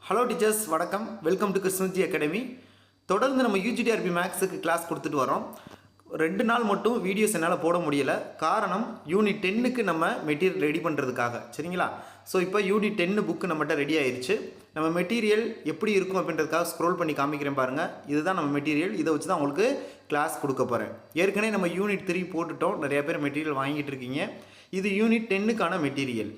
Hello teachers, வணக்கம். Welcome to Krishnaji Academy. தொடர்ந்து நம்ம யூஜிடிஆர்பி மேக்ஸுக்கு கிளாஸ் கொடுத்துட்டு வரோம். 2 நாள் மட்டும் வீடியோஸ் என்னால் போட முடியலை. காரணம் யூனிட் 10க்கு நம்ம மெட்டீரியல் ரெடி பண்ணுறதுக்காக. சரிங்களா? ஸோ இப்போ யூனிட் 10 புக்கு நம்மகிட்ட ரெடி ஆயிடுச்சு. நம்ம மெட்டீரியல் எப்படி இருக்கும் அப்படின்றதுக்காக ஸ்க்ரோல் பண்ணி காமிக்கிறேன் பாருங்கள். இதுதான் நம்ம மெட்டீரியல். இதை வச்சு தான் உங்களுக்கு கிளாஸ் கொடுக்க போகிறேன். ஏற்கனவே நம்ம யூனிட் 3 போட்டுட்டோம். நிறையா பேர் மெட்டீரியல் வாங்கிட்டு இருக்கீங்க. இது யூனிட் 10க்கான மெட்டீரியல்.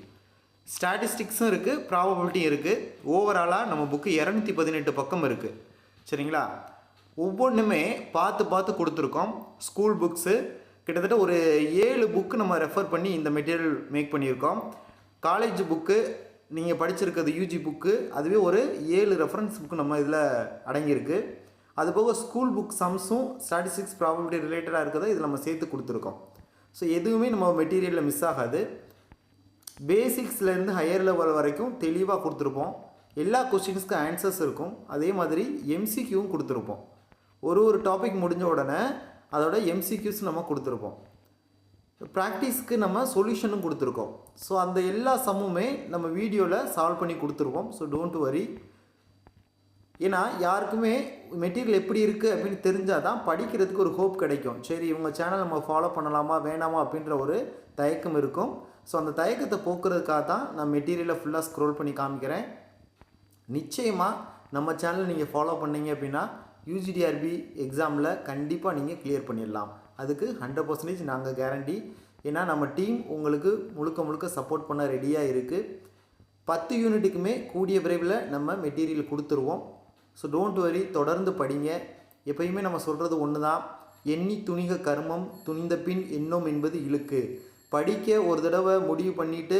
ஸ்டாட்டிஸ்டிக்ஸும் இருக்குது, ப்ராபபிலிட்டியும் இருக்குது. ஓவராலாக நம்ம புக்கு 218 பக்கம் இருக்குது. சரிங்களா? ஒவ்வொன்றுமே பார்த்து கொடுத்துருக்கோம். ஸ்கூல் புக்ஸு கிட்டத்தட்ட ஒரு 7 புக்கு நம்ம ரெஃபர் பண்ணி இந்த மெட்டீரியல் மேக் பண்ணியிருக்கோம். காலேஜ் புக்கு நீங்கள் படிச்சிருக்கிறது யூஜி புக்கு, அதுவே ஒரு 7 ரெஃபரன்ஸ் புக்கு நம்ம இதில் அடங்கியிருக்கு. அதுபோக ஸ்கூல் புக் சம்ஸும் ஸ்டாட்டிஸ்டிக்ஸ் ப்ராபபிலிட்டி ரிலேட்டடாக இருக்கிறத இதில் நம்ம சேர்த்து கொடுத்துருக்கோம். ஸோ எதுவுமே நம்ம மெட்டீரியலில் மிஸ் ஆகாது. பேசிக்ஸ்லேருந்து ஹையர் லெவல் வரைக்கும் தெளிவாக கொடுத்துருப்போம். எல்லா கொஸ்டின்ஸ்க்கு ஆன்சர்ஸ் இருக்கும். அதே மாதிரி எம்சிக்யூவும் கொடுத்துருப்போம். ஒரு டாபிக் முடிஞ்ச உடனே அதோட எம்சிக்யூஸ் நம்ம கொடுத்துருப்போம். ப்ராக்டிஸ்க்கு நம்ம சொல்யூஷனும் கொடுத்துருக்கோம். ஸோ அந்த எல்லா சம்முமே நம்ம வீடியோவில் சால்வ் பண்ணி கொடுத்துருவோம். So don't worry. ஏன்னா யாருக்குமே மெட்டீரியல் எப்படி இருக்குது அப்படின்னு தெரிஞ்சால் தான் படிக்கிறதுக்கு ஒரு ஹோப் கிடைக்கும். சரி, இவங்க சேனல் நம்ம ஃபாலோ பண்ணலாமா வேணாமா அப்படின்ற ஒரு தயக்கம் இருக்கும். ஸோ அந்த தயக்கத்தை போக்குறதுக்காக தான் நான் மெட்டீரியலை ஃபுல்லாக ஸ்க்ரோல் பண்ணி காமிக்கிறேன். நிச்சயமாக நம்ம சேனல் நீங்கள் ஃபாலோ பண்ணீங்க அப்படின்னா யூஜிடிஆர்பி எக்ஸாமில் கண்டிப்பாக நீங்கள் கிளியர் பண்ணிடலாம். அதுக்கு 100% நாங்கள் கேரண்டி. ஏன்னா நம்ம டீம் உங்களுக்கு முழுக்க சப்போர்ட் பண்ண ரெடியாக இருக்குது. 10 யூனிட்டுக்குமே கூடிய விரைவில் நம்ம மெட்டீரியல் கொடுத்துருவோம். ஸோ டோன்ட் வரி, தொடர்ந்து படிங்க. எப்பயுமே நம்ம சொல்கிறது ஒன்று தான், எண்ணி துணிக கர்மம் துணிந்த பின் எண்ணோம் என்பது இழுக்கு. படிக்க ஒரு தடவை முடிவு பண்ணிவிட்டு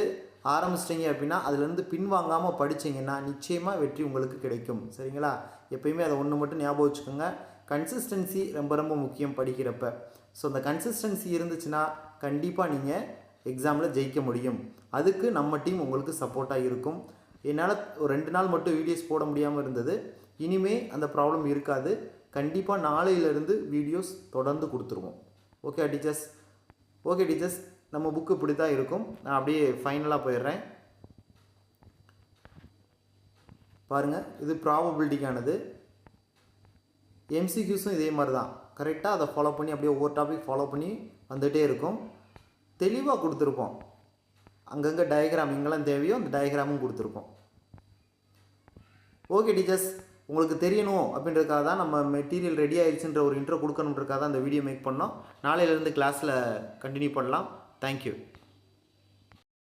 ஆரம்பிச்சிட்டிங்க அப்படின்னா அதுலேருந்து பின்வாங்காமல் படித்தீங்கன்னா நிச்சயமாக வெற்றி உங்களுக்கு கிடைக்கும். சரிங்களா? எப்பயுமே அதை ஒன்று மட்டும் ஞாபகம் வச்சுக்கோங்க, கன்சிஸ்டன்சி ரொம்ப முக்கியம் படிக்கிறப்ப. ஸோ அந்த கன்சிஸ்டன்சி இருந்துச்சுன்னா கண்டிப்பாக நீங்கள் எக்ஸாமில் ஜெயிக்க முடியும். அதுக்கு நம்ம டீம் உங்களுக்கு சப்போர்ட்டாக இருக்கும். என்னால் ஒரு 2 நாள் மட்டும் வீடியோஸ் போட முடியாமல் இருந்தது. இனிமேல் அந்த ப்ராப்ளம் இருக்காது. கண்டிப்பாக நாளையிலேருந்து வீடியோஸ் தொடர்ந்து கொடுத்துருவோம். ஓகே டீச்சர்ஸ், நம்ம புக்கு இப்படி தான் இருக்கும். நான் அப்படியே ஃபைனலாக போயிடுறேன். பாருங்கள், இது ப்ராபபிலிட்டிக்கானது. எம்சிக்யூஸும் இதே மாதிரி தான். கரெக்டாக அதை ஃபாலோ பண்ணி அப்படியே ஒவ்வொரு டாபிக் ஃபாலோ பண்ணி வந்துகிட்டே இருக்கும். தெளிவாக கொடுத்துருப்போம். அங்கங்கே டயக்ராம் எங்கெல்லாம் தேவையோ அந்த டயக்ராமும் கொடுத்துருப்போம். ஓகே டீச்சர்ஸ், உங்களுக்கு தெரியணும் அப்படின்றதுக்காக தான் நம்ம மெட்டீரியல் ரெடி ஆகிடுச்சுன்ற ஒரு இன்ட்ரோ கொடுக்கணுன்றதுக்காக தான் அந்த வீடியோ மேக் பண்ணோம். நாளையிலேருந்து கிளாஸில் கண்டினியூ பண்ணலாம். தேங்க்யூ.